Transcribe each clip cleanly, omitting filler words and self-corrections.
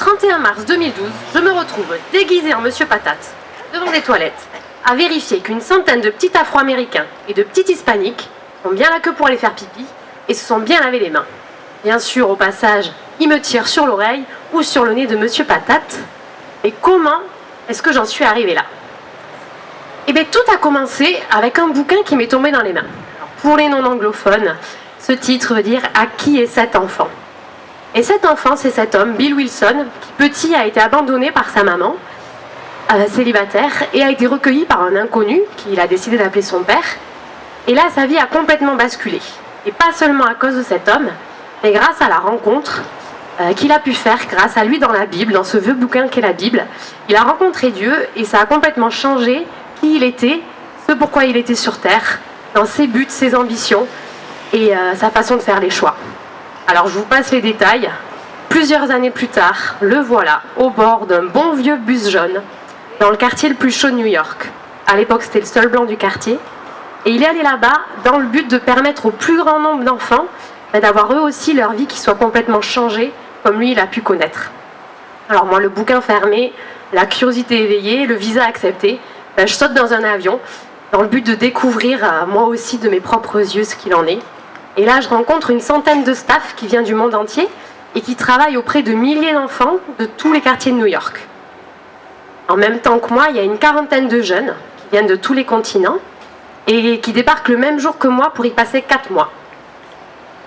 31 mars 2012, je me retrouve déguisée en Monsieur Patate, devant des toilettes, à vérifier qu'une centaine de petits Afro-Américains et de petits Hispaniques ont bien la queue pour aller faire pipi et se sont bien lavé les mains. Bien sûr, au passage, ils me tirent sur l'oreille ou sur le nez de Monsieur Patate. Et comment est-ce que j'en suis arrivée là? Eh bien, tout a commencé avec un bouquin qui m'est tombé dans les mains. Alors, pour les non-anglophones, ce titre veut dire « À qui est cet enfant ?» Et cet enfant, c'est cet homme, Bill Wilson, qui petit a été abandonné par sa maman, célibataire, et a été recueilli par un inconnu qu'il a décidé d'appeler son père. Et là, sa vie a complètement basculé. Et pas seulement à cause de cet homme, mais grâce à la rencontre qu'il a pu faire grâce à lui dans la Bible, dans ce vieux bouquin qu'est la Bible. Il a rencontré Dieu et ça a complètement changé qui il était, ce pourquoi il était sur terre, dans ses buts, ses ambitions et sa façon de faire les choix. Alors je vous passe les détails. Plusieurs années plus tard, le voilà au bord d'un bon vieux bus jaune dans le quartier le plus chaud de New York. À l'époque, c'était le seul blanc du quartier. Et il est allé là-bas dans le but de permettre au plus grand nombre d'enfants d'avoir eux aussi leur vie qui soit complètement changée, comme lui il a pu connaître. Alors moi, le bouquin fermé, la curiosité éveillée, le visa accepté, je saute dans un avion dans le but de découvrir moi aussi de mes propres yeux ce qu'il en est. Et là, je rencontre une centaine de staff qui vient du monde entier et qui travaillent auprès de milliers d'enfants de tous les quartiers de New York. En même temps que moi, il y a une quarantaine de jeunes qui viennent de tous les continents et qui débarquent le même jour que moi pour y passer 4 mois.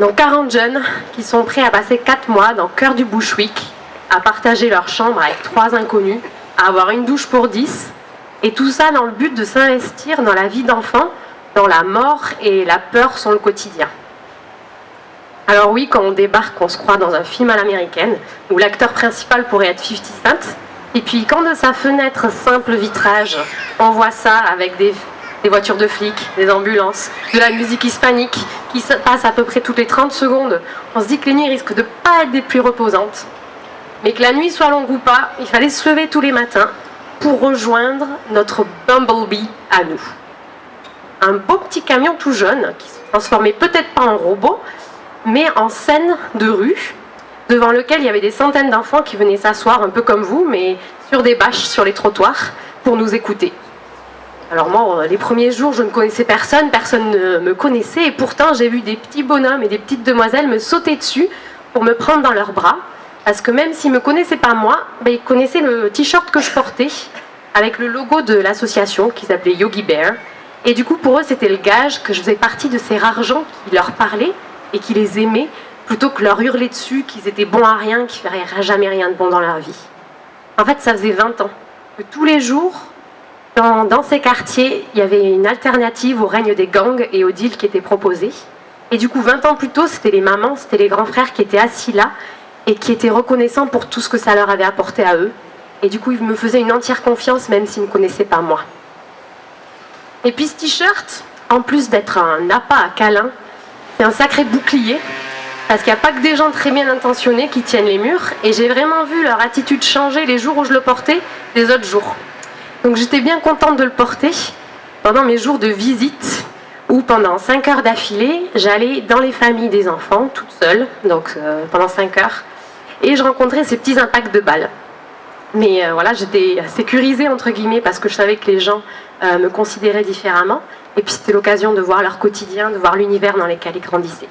Donc 40 jeunes qui sont prêts à passer 4 mois dans le cœur du Bushwick, à partager leur chambre avec 3 inconnus, à avoir une douche pour 10, et tout ça dans le but de s'investir dans la vie d'enfants, dont la mort et la peur sont le quotidien. Alors oui, quand on débarque, on se croit dans un film à l'américaine, où l'acteur principal pourrait être 50 Cent, et puis quand de sa fenêtre simple vitrage, on voit ça avec des voitures de flics, des ambulances, de la musique hispanique qui passe à peu près toutes les 30 secondes. On se dit que les nuits risquent de ne pas être des plus reposantes. Mais que la nuit soit longue ou pas, il fallait se lever tous les matins pour rejoindre notre Bumblebee à nous. Un beau petit camion tout jaune qui se transformait peut-être pas en robot, mais en scène de rue, devant lequel il y avait des centaines d'enfants qui venaient s'asseoir un peu comme vous, mais sur des bâches sur les trottoirs pour nous écouter. Alors moi, les premiers jours, je ne connaissais personne, personne ne me connaissait, et pourtant j'ai vu des petits bonhommes et des petites demoiselles me sauter dessus pour me prendre dans leurs bras, parce que même s'ils ne me connaissaient pas moi, ils connaissaient le t-shirt que je portais, avec le logo de l'association qui s'appelait Yogi Bear, et du coup pour eux c'était le gage que je faisais partie de ces rares gens qui leur parlaient et qui les aimaient, plutôt que leur hurler dessus qu'ils étaient bons à rien, qu'ils ne feraient jamais rien de bon dans leur vie. En fait, ça faisait 20 ans que tous les jours, dans ces quartiers, il y avait une alternative au règne des gangs et aux deals qui étaient proposés. Et du coup, 20 ans plus tôt, c'était les mamans, c'était les grands frères qui étaient assis là et qui étaient reconnaissants pour tout ce que ça leur avait apporté à eux. Et du coup, ils me faisaient une entière confiance, même s'ils ne me connaissaient pas moi. Et puis ce t-shirt, en plus d'être un appât à câlin, c'est un sacré bouclier, parce qu'il n'y a pas que des gens très bien intentionnés qui tiennent les murs, et j'ai vraiment vu leur attitude changer les jours où je le portais des autres jours. Donc j'étais bien contente de le porter pendant mes jours de visite, où pendant 5 heures d'affilée, j'allais dans les familles des enfants, toute seule, donc pendant 5 heures, et je rencontrais ces petits impacts de balles. Mais voilà, j'étais sécurisée entre guillemets, parce que je savais que les gens me considéraient différemment, et puis c'était l'occasion de voir leur quotidien, de voir l'univers dans lequel ils grandissaient.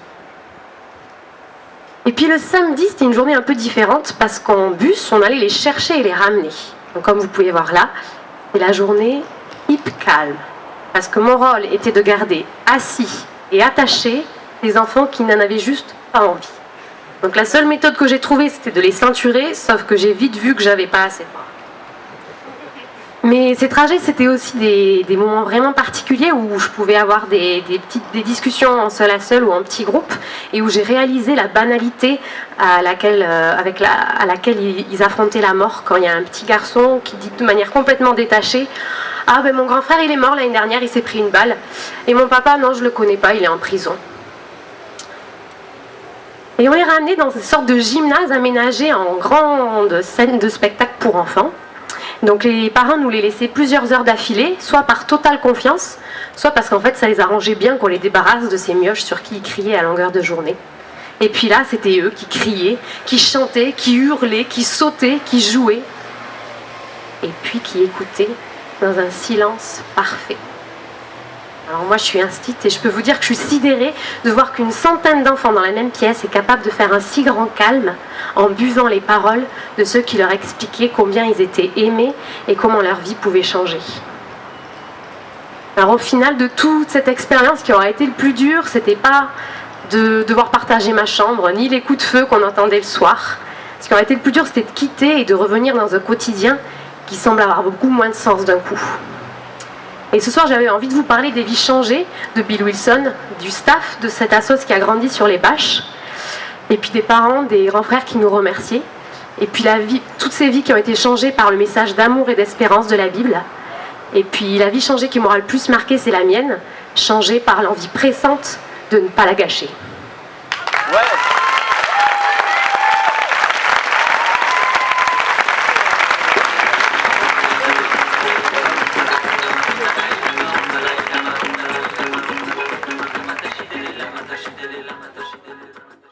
Et puis le samedi, c'était une journée un peu différente, parce qu'en bus, on allait les chercher et les ramener. Donc comme vous pouvez voir là, c'était la journée hyper calme, parce que mon rôle était de garder assis et attachés les enfants qui n'en avaient juste pas envie. Donc la seule méthode que j'ai trouvée, c'était de les ceinturer, sauf que j'ai vite vu que j'avais pas assez de bras. Mais ces trajets, c'était aussi des moments vraiment particuliers où je pouvais avoir des discussions en seul à seul ou en petit groupe, et où j'ai réalisé la banalité à laquelle ils affrontaient la mort, quand il y a un petit garçon qui dit de manière complètement détachée « Ah ben mon grand frère il est mort l'année dernière, il s'est pris une balle, et mon papa non je le connais pas, il est en prison ». Et on les ramenait dans une sorte de gymnase aménagé en grande scène de spectacle pour enfants. Donc les parents nous les laissaient plusieurs heures d'affilée, soit par totale confiance, soit parce qu'en fait ça les arrangeait bien qu'on les débarrasse de ces mioches sur qui ils criaient à longueur de journée. Et puis là, c'était eux qui criaient, qui chantaient, qui hurlaient, qui sautaient, qui jouaient. Et puis qui écoutaient dans un silence parfait. Alors moi je suis instite et je peux vous dire que je suis sidérée de voir qu'une centaine d'enfants dans la même pièce est capable de faire un si grand calme en buvant les paroles de ceux qui leur expliquaient combien ils étaient aimés et comment leur vie pouvait changer. Alors au final de toute cette expérience, ce qui aura été le plus dur, c'était pas de devoir partager ma chambre, ni les coups de feu qu'on entendait le soir. Ce qui aurait été le plus dur, c'était de quitter et de revenir dans un quotidien qui semble avoir beaucoup moins de sens d'un coup. Et ce soir, j'avais envie de vous parler des vies changées de Bill Wilson, du staff de cette assoce qui a grandi sur les bâches, et puis des parents, des grands frères qui nous remerciaient, et puis toutes ces vies qui ont été changées par le message d'amour et d'espérance de la Bible. Et puis la vie changée qui m'aura le plus marquée, c'est la mienne, changée par l'envie pressante de ne pas la gâcher.